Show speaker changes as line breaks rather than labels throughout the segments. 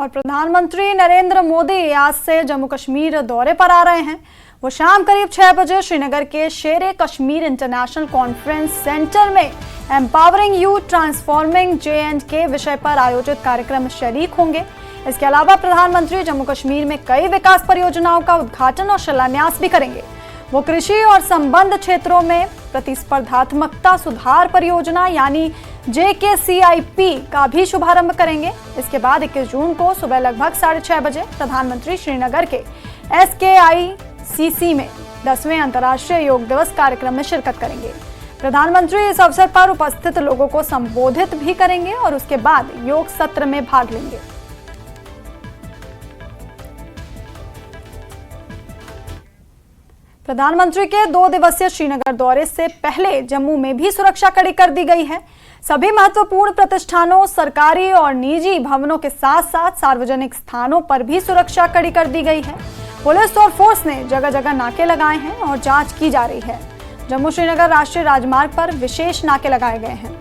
और प्रधानमंत्री नरेंद्र मोदी आज से जम्मू कश्मीर दौरे पर आ रहे हैं। वो शाम करीब 6 बजे श्रीनगर के शेरे कश्मीर इंटरनेशनल कॉन्फ्रेंस सेंटर में एम्पावरिंग यूथ ट्रांसफॉर्मिंग J&K विषय पर आयोजित कार्यक्रम में शरीक होंगे। इसके अलावा प्रधानमंत्री जम्मू कश्मीर में कई विकास परियोजनाओं का उद्घाटन और शिलान्यास भी करेंगे। वो कृषि और संबद्ध क्षेत्रों में प्रतिस्पर्धात्मकता सुधार परियोजना यानी JKCIP का भी शुभारंभ करेंगे। इसके बाद 21 जून को सुबह लगभग 6:30 बजे प्रधानमंत्री श्रीनगर के SKICC में 10वें अंतर्राष्ट्रीय योग दिवस कार्यक्रम में शिरकत करेंगे। प्रधानमंत्री इस अवसर पर उपस्थित लोगों को संबोधित भी करेंगे और उसके बाद योग सत्र में भाग लेंगे। प्रधानमंत्री के 2 दिवसीय श्रीनगर दौरे से पहले जम्मू में भी सुरक्षा कड़ी कर दी गई है। सभी महत्वपूर्ण प्रतिष्ठानों, सरकारी और निजी भवनों के साथ साथ सार्वजनिक स्थानों पर भी सुरक्षा कड़ी कर दी गई है। पुलिस और फोर्स ने जगह जगह नाके लगाए हैं और जांच की जा रही है। जम्मू श्रीनगर राष्ट्रीय राजमार्ग पर विशेष नाके लगाए गए हैं।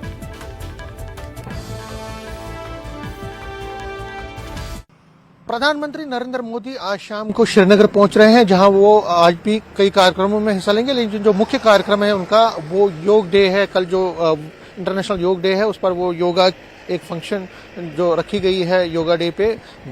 प्रधानमंत्री नरेंद्र मोदी आज शाम को श्रीनगर पहुंच रहे हैं, जहां वो आज भी कई कार्यक्रमों में हिस्सा लेंगे। लेकिन जो मुख्य कार्यक्रम है उनका वो योग डे है। कल जो इंटरनेशनल योग डे है उस पर वो योगा एक फंक्शन जो रखी गई है योगा डे पे,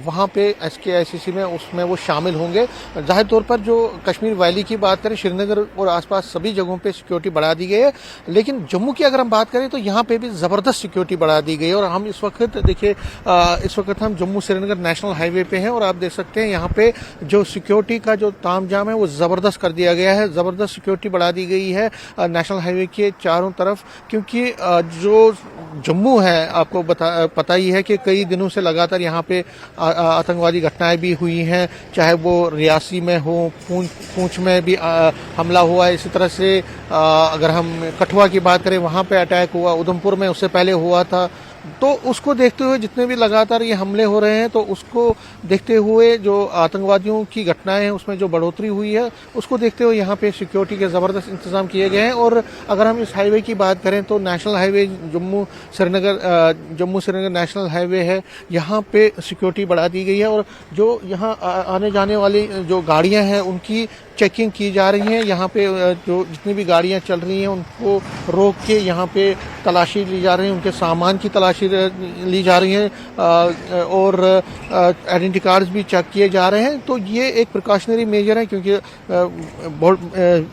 वहाँ पे SKICC में उसमें वो शामिल होंगे। जाहिर तौर पर जो कश्मीर वैली की बात करें, श्रीनगर और आसपास सभी जगहों पे सिक्योरिटी बढ़ा दी गई है। लेकिन जम्मू की अगर हम बात करें तो यहाँ पे भी ज़बरदस्त सिक्योरिटी बढ़ा दी गई है। और हम इस वक्त देखिए, इस वक्त हम जम्मू श्रीनगर नेशनल हाईवे पे हैं और आप देख सकते हैं यहाँ पे जो सिक्योरिटी का जो तामझाम है वो ज़बरदस्त कर दिया गया है। ज़बरदस्त सिक्योरिटी बढ़ा दी गई है नेशनल हाईवे के चारों तरफ, क्योंकि जो जम्मू है आपको पता ही है कि कई दिनों से लगातार यहाँ पे आतंकवादी घटनाएं भी हुई हैं, चाहे वो रियासी में हो, पूंछ में भी हमला हुआ है। इसी तरह से अगर हम कठुआ की बात करें वहाँ पे अटैक हुआ, उधमपुर में उससे पहले हुआ था। तो उसको देखते हुए जितने भी लगातार ये हमले हो रहे हैं, तो उसको देखते हुए जो आतंकवादियों की घटनाएं हैं उसमें जो बढ़ोतरी हुई है उसको देखते हुए यहाँ पे सिक्योरिटी के ज़बरदस्त इंतजाम किए गए हैं। और अगर हम इस हाईवे की बात करें तो national highway Jammu Srinagar national highway है, यहाँ पे सिक्योरिटी बढ़ा दी गई है। और जो यहाँ आने जाने वाली जो गाड़ियाँ हैं उनकी चेकिंग की जा रही है। यहाँ पे जो जितनी भी गाड़ियाँ चल रही हैं उनको रोक के यहाँ पे तलाशी ली जा रही है, उनके सामान की तलाशी ली जा रही है और आइडेंटिटी कार्ड्स भी चेक किए जा रहे हैं। तो ये एक प्रिकॉशनरी मेजर है, क्योंकि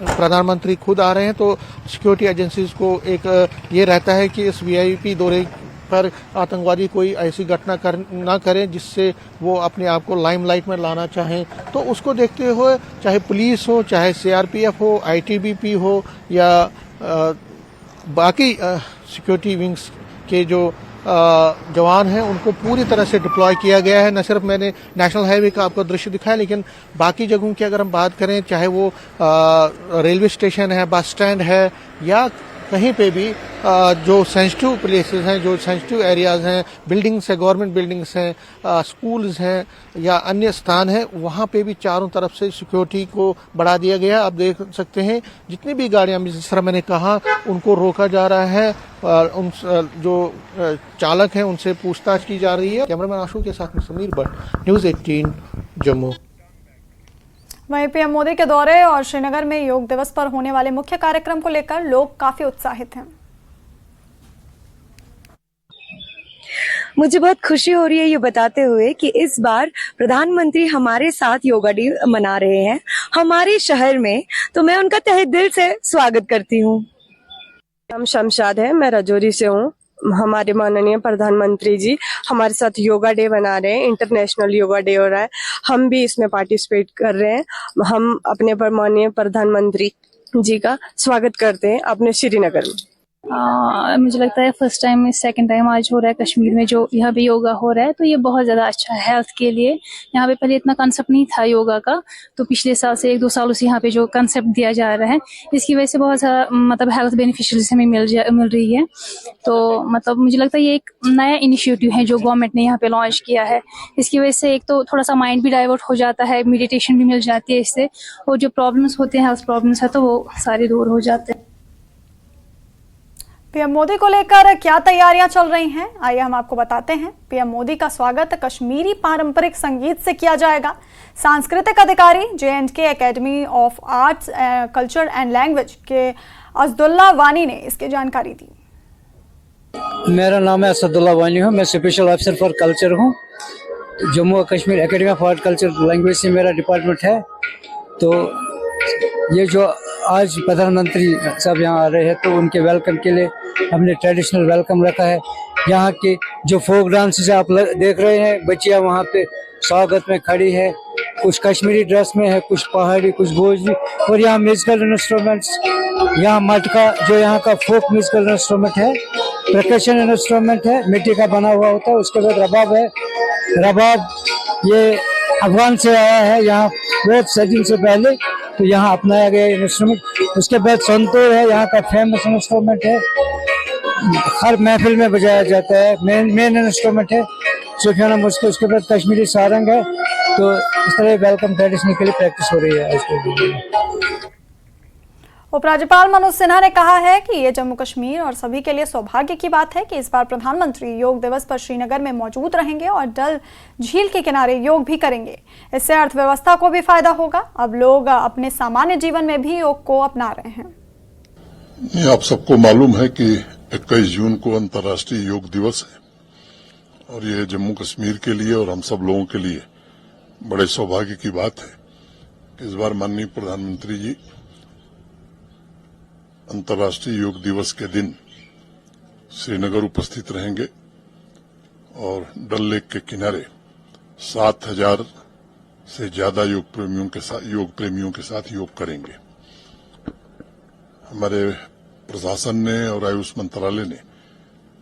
प्रधानमंत्री खुद आ रहे हैं तो सिक्योरिटी एजेंसीज को एक ये रहता है कि इस VIP दौरे पर आतंकवादी कोई ऐसी घटना ना करें जिससे वो अपने आप को लाइमलाइट में लाना चाहें। तो उसको देखते हुए चाहे पुलिस हो, चाहे CRPF हो, ITBP हो या बाकी सिक्योरिटी विंग्स के जो जवान हैं उनको पूरी तरह से डिप्लॉय किया गया है। न सिर्फ मैंने नेशनल हाईवे का आपको दृश्य दिखाया, लेकिन बाकी जगहों की अगर हम बात करें, चाहे वो रेलवे स्टेशन है, बस स्टैंड है या कहीं पे भी जो सेंसिटिव प्लेसेस हैं, जो सेंसिटिव एरियाज हैं, बिल्डिंग्स है, गवर्नमेंट बिल्डिंग्स हैं, स्कूल्स हैं या अन्य स्थान है, वहाँ पे भी चारों तरफ से सिक्योरिटी को बढ़ा दिया गया। आप देख सकते हैं जितनी भी गाड़ियाँ, जिस तरह मैंने कहा, उनको रोका जा रहा है और उन जो चालक हैं उनसे पूछताछ की जा रही है। कैमरामैन आशु के साथ में समीर भट्ट, न्यूज़ 18 जम्मू।
वहीं PM मोदी के दौरे और श्रीनगर में योग दिवस पर होने वाले मुख्य कार्यक्रम को लेकर लोग काफी उत्साहित हैं।
मुझे बहुत खुशी हो रही है ये बताते हुए कि इस बार प्रधानमंत्री हमारे साथ योगा डे मना रहे हैं हमारे शहर में, तो मैं उनका तहे दिल से स्वागत करती हूँ।
नाम शमशाद है, मैं राजौरी से हूँ। हमारे माननीय प्रधानमंत्री जी हमारे साथ योगा डे मना रहे हैं, इंटरनेशनल योगा डे हो रहा है, हम भी इसमें पार्टिसिपेट कर रहे हैं। हम अपने माननीय प्रधानमंत्री जी का स्वागत करते हैं अपने श्रीनगर में।
मुझे लगता है फर्स्ट टाइम सेकंड टाइम आज हो रहा है कश्मीर में जो यहाँ पे योगा हो रहा है, तो ये बहुत ज़्यादा अच्छा है हेल्थ के लिए। यहाँ पे पहले इतना कंसेप्ट नहीं था योगा का, तो पिछले साल से 1-2 सालों से यहाँ पे जो कंसेप्ट दिया जा रहा है इसकी वजह से बहुत सारा मतलब हेल्थ बेनिफिशियल्स हमें मिल रही है। तो मतलब मुझे लगता है ये एक नया इनिशिएटिव है जो गवर्नमेंट ने यहाँ पे लॉन्च किया है। इसकी वजह से एक तो थोड़ा सा माइंड भी डाइवर्ट हो जाता है, मेडिटेशन भी मिल जाती है इससे, और जो प्रॉब्लम्स होते हैं हेल्थ प्रॉब्लम्स है तो वो सारे दूर हो जाते हैं।
पीएम मोदी को लेकर क्या तैयारियां चल रही हैं, आइए हम आपको बताते हैं। पीएम मोदी का स्वागत कश्मीरी पारंपरिक संगीत से किया जाएगा। सांस्कृतिक अधिकारी J&K academy of arts culture and language के असदुल्ला वानी ने इसकी जानकारी दी।
मेरा नाम है असदुल्ला वानी हूँ, मैं स्पेशल ऑफिसर फॉर कल्चर हूँ। Jammu Kashmir academy of art culture language से मेरा डिपार्टमेंट है। तो ये जो आज प्रधानमंत्री साहब यहाँ आ रहे हैं तो उनके वेलकम के लिए हमने ट्रेडिशनल वेलकम रखा है। यहाँ के जो फोक डांसेस आप देख रहे हैं, बच्चियाँ वहाँ पे स्वागत में खड़ी है, कुछ कश्मीरी ड्रेस में है, कुछ पहाड़ी, कुछ भोजपुरी, और यहाँ म्यूजिकल इंस्ट्रूमेंट्स, यहाँ मटका जो यहाँ का फोक म्यूजिकल इंस्ट्रूमेंट है, परकशन इंस्ट्रूमेंट है, मिट्टी का बना हुआ होता है। उसके बाद रबाब है। रबाब ये अफगान से आया है, यहाँ बहुत सदियों से पहले तो यहाँ अपनाया गया इंस्ट्रूमेंट। उसके बाद संतूर है, यहाँ का फेमस इंस्ट्रूमेंट है, हर महफिल में बजाया जाता है, मेन इंस्ट्रूमेंट है सुफियाना मुस्को। उसके बाद कश्मीरी सारंग है। तो इस तरह वेलकम ट्रेडिशन के लिए प्रैक्टिस हो रही है आज के दिन में।
उपराज्यपाल मनोज सिन्हा ने कहा है कि ये जम्मू कश्मीर और सभी के लिए सौभाग्य की बात है कि इस बार प्रधानमंत्री योग दिवस पर श्रीनगर में मौजूद रहेंगे और डल झील के किनारे योग भी करेंगे। इससे अर्थव्यवस्था को भी फायदा होगा। अब लोग अपने सामान्य जीवन में भी योग को अपना रहे हैं।
आप सबको मालूम है कि 21 जून को अंतर्राष्ट्रीय योग दिवस है और ये जम्मू कश्मीर के लिए और हम सब लोगों के लिए बड़े सौभाग्य की बात है कि इस बार माननीय प्रधानमंत्री जी अंतर्राष्ट्रीय योग दिवस के दिन श्रीनगर उपस्थित रहेंगे और डल लेक के किनारे 7,000 से ज्यादा योग प्रेमियों के साथ योग करेंगे। हमारे प्रशासन ने और आयुष मंत्रालय ने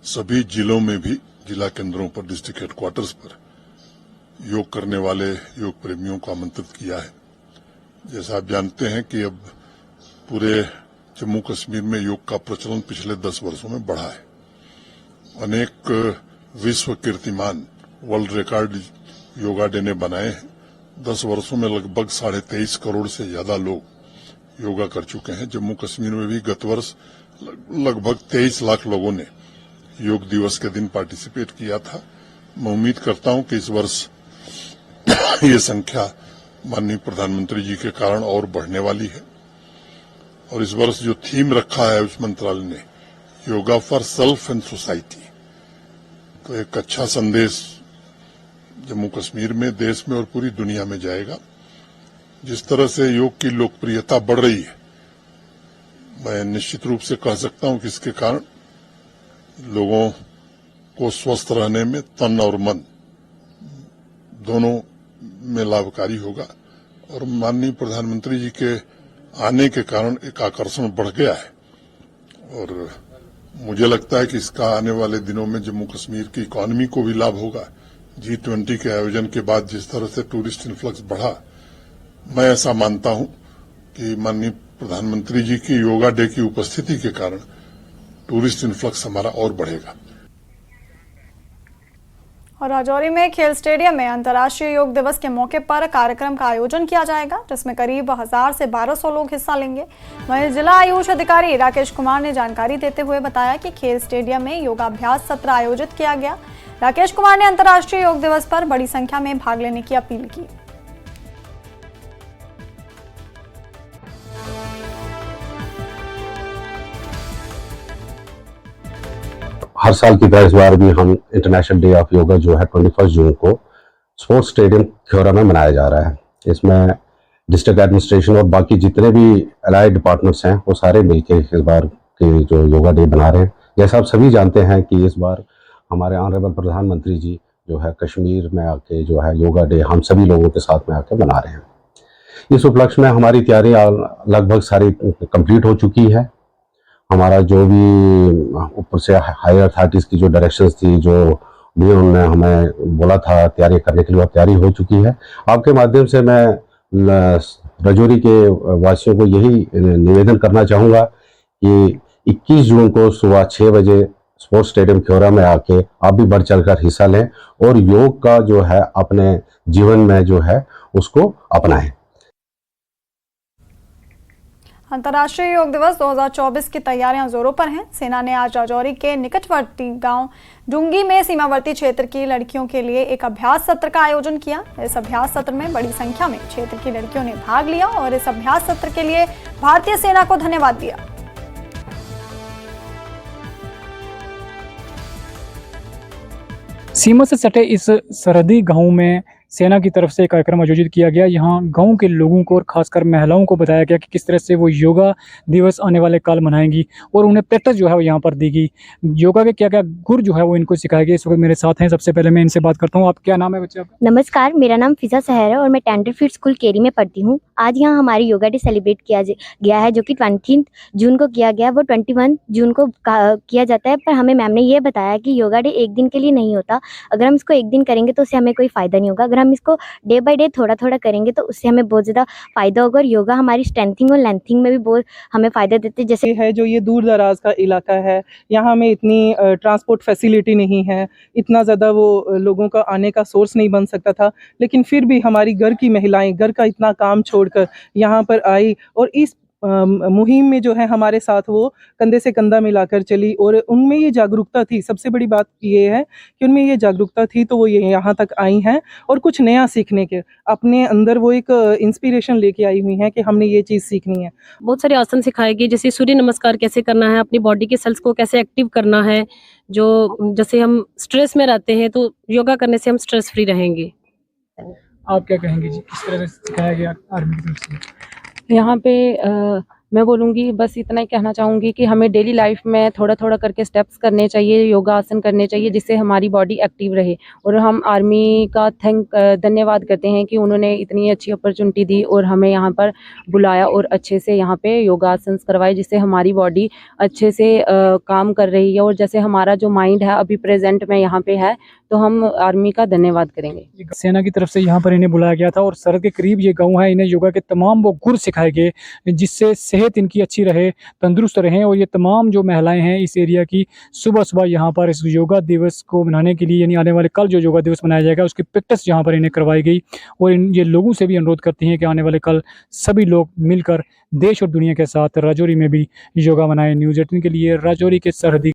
सभी जिलों में भी जिला केंद्रों पर, डिस्ट्रिक्ट हेडक्वार्टर्स पर योग करने वाले योग प्रेमियों को आमंत्रित किया है। जैसा आप जानते हैं कि अब पूरे जम्मू कश्मीर में योग का प्रचलन पिछले 10 वर्षों में बढ़ा है। अनेक विश्व कीर्तिमान, वर्ल्ड रिकॉर्ड योगा डे ने बनाए हैं। 10 वर्षों में लगभग 23.5 करोड़ से ज्यादा लोग योगा कर चुके हैं। जम्मू कश्मीर में भी गत वर्ष लगभग 23 लाख लोगों ने योग दिवस के दिन पार्टिसिपेट किया था। मैं उम्मीद करता हूं कि इस वर्ष ये संख्या माननीय प्रधानमंत्री जी के कारण और बढ़ने वाली है। और इस वर्ष जो थीम रखा है उस मंत्रालय ने, yoga for self and society, तो एक अच्छा संदेश जम्मू कश्मीर में, देश में और पूरी दुनिया में जाएगा। जिस तरह से योग की लोकप्रियता बढ़ रही है, मैं निश्चित रूप से कह सकता हूं कि इसके कारण लोगों को स्वस्थ रहने में तन और मन दोनों में लाभकारी होगा। और माननीय प्रधानमंत्री जी के आने के कारण एक आकर्षण बढ़ गया है और मुझे लगता है कि इसका आने वाले दिनों में जम्मू कश्मीर की इकोनॉमी को भी लाभ होगा। G20 के आयोजन के बाद जिस तरह से टूरिस्ट इन्फ्लक्स बढ़ा, मैं ऐसा मानता हूं कि माननीय प्रधानमंत्री जी की योगा डे की उपस्थिति के कारण टूरिस्ट इन्फ्लक्स हमारा और बढ़ेगा।
और राजौरी में खेल स्टेडियम में अंतर्राष्ट्रीय योग दिवस के मौके पर कार्यक्रम का आयोजन किया जाएगा, जिसमें करीब 1000 से 1200 लोग हिस्सा लेंगे। वहीं जिला आयुष अधिकारी राकेश कुमार ने जानकारी देते हुए बताया कि खेल स्टेडियम में योगाभ्यास सत्र आयोजित किया गया। राकेश कुमार ने अंतर्राष्ट्रीय योग दिवस पर बड़ी संख्या में भाग लेने की अपील की।
हर साल की तरह इस बार भी हम इंटरनेशनल डे ऑफ योगा जो है 21 जून को स्पोर्ट्स स्टेडियम ख्योरा में मनाया जा रहा है। इसमें डिस्ट्रिक्ट एडमिनिस्ट्रेशन और बाकी जितने भी अलाइड डिपार्टमेंट्स हैं वो सारे मिलकर इस बार के जो योगा डे बना रहे हैं। जैसा आप सभी जानते हैं कि इस बार हमारे ऑनरेबल प्रधानमंत्री जी जो है कश्मीर में आके जो है योगा डे हम सभी लोगों के साथ में आके मना रहे हैं। इस उपलक्ष्य में हमारी तैयारियां लगभग सारी कंप्लीट हो चुकी है। हमारा जो भी ऊपर से हायर अथॉरिटीज की जो डायरेक्शंस थी, जो भी उन्होंने हमें बोला था तैयारी करने के लिए, वो तैयारी हो चुकी है। आपके माध्यम से मैं राजौरी के वासियों को यही निवेदन करना चाहूँगा कि 21 जून को सुबह 6 बजे स्पोर्ट्स स्टेडियम ख्योरा में आके आप भी बढ़ चढ़कर हिस्सा लें और योग का जो है अपने जीवन में जो है उसको अपनाएं।
अंतर्राष्ट्रीय योग दिवस 2024 की तैयारियां जोरों पर हैं। सेना ने आज राजौरी के निकटवर्ती गांव डुंगी में सीमावर्ती क्षेत्र की लड़कियों के लिए एक अभ्यास सत्र का आयोजन किया। इस अभ्यास सत्र में बड़ी संख्या में क्षेत्र की लड़कियों ने भाग लिया और इस अभ्यास सत्र के लिए भारतीय सेना को धन्यवाद दिया।
सीमा से सटे इस सरहदी गांव में सेना की तरफ से एक कार्यक्रम आयोजित किया गया। यहाँ गांव के लोगों को और खासकर महिलाओं को बताया गया कि किस तरह से वो योगा दिवस आने वाले काल मनाएंगी और उन्हें प्रैक्टिस जो है वो यहाँ पर दी गई। योगा के क्या क्या गुर जो है वो इनको सिखाया गया। इस वक्त मेरे साथ हैं। सबसे पहले मैं इनसे बात करता हूँ। आप क्या नाम है बच्चे आपका?
नमस्कार, मेरा नाम फिजा सहर है और मैं टेंडरफील्ड स्कूल केरी में पढ़ती हूँ। आज यहाँ हमारी योगा डे सेलिब्रेट किया गया है जो कि 20 जून को किया गया। वो 21 जून को किया जाता है, पर हमें मैम ने ये बताया कि योगा डे एक दिन के लिए नहीं होता। अगर हम इसको एक दिन करेंगे तो उससे हमें कोई फ़ायदा नहीं होगा। अगर हम इसको डे बाय डे थोड़ा थोड़ा करेंगे तो उससे हमें बहुत ज़्यादा फ़ायदा होगा। और योगा हमारी स्ट्रेंथिंग और लेंथिंग में भी बहुत हमें फ़ायदा देते हैं। जैसे
है जो ये दूर दराज का इलाका है, यहाँ में इतनी ट्रांसपोर्ट फैसिलिटी नहीं है, इतना ज़्यादा वो लोगों का आने का सोर्स नहीं बन सकता था, लेकिन फिर भी हमारी घर की महिलाएं घर का इतना काम छोड़कर यहाँ पर आई और इस मुहिम में जो है हमारे साथ वो कंधे से कंधा मिलाकर चली और उनमें ये जागरूकता थी। सबसे बड़ी बात ये है कि उनमें ये जागरूकता थी तो वो ये यहाँ तक आई हैं और कुछ नया सीखने के अपने अंदर वो एक इंस्पिरेशन लेके आई हुई हैं कि हमने ये चीज़ सीखनी है।
बहुत सारे आसन सिखाए गए, जैसे सूर्य नमस्कार कैसे करना है, अपनी बॉडी के सेल्स को कैसे एक्टिव करना है। जो जैसे हम स्ट्रेस में रहते हैं तो योगा करने से हम स्ट्रेस फ्री रहेंगे।
आप क्या कहेंगे जी, किस तरह से सिखाया गया आर्मी की तरफ से?
यहाँ पे मैं बोलूँगी, बस इतना ही कहना चाहूँगी कि हमें डेली लाइफ में थोड़ा थोड़ा करके स्टेप्स करने चाहिए, योगा आसन करने चाहिए, जिससे हमारी बॉडी एक्टिव रहे। और हम आर्मी का धन्यवाद करते हैं कि उन्होंने इतनी अच्छी अपॉर्चुनिटी दी और हमें यहाँ पर बुलाया और अच्छे से यहाँ पे योगा आसन करवाए, जिससे हमारी बॉडी अच्छे से काम कर रही है। और जैसे हमारा जो माइंड है अभी प्रेजेंट में यहाँ पे है, तो हम आर्मी का धन्यवाद करेंगे।
सेना की तरफ से यहाँ पर इन्हें बुलाया गया था और सरहद के करीब ये गांव है। इन्हें योगा के तमाम वो गुर सिखाए गए जिससे सेहत इनकी अच्छी रहे, तंदुरुस्त रहें। और ये तमाम जो महिलाएं हैं इस एरिया की सुबह सुबह यहाँ पर इस योगा दिवस को मनाने के लिए, यानी आने वाले कल जो योगा दिवस मनाया जाएगा उसकी प्रैक्टिस यहाँ पर इन्हें करवाई गई। और ये लोगों से भी अनुरोध करती हैं कि आने वाले कल सभी लोग मिलकर देश और दुनिया के साथ राजौरी में भी योगा मनाएं। न्यूज़ 18 के लिए राजौरी के सरहदी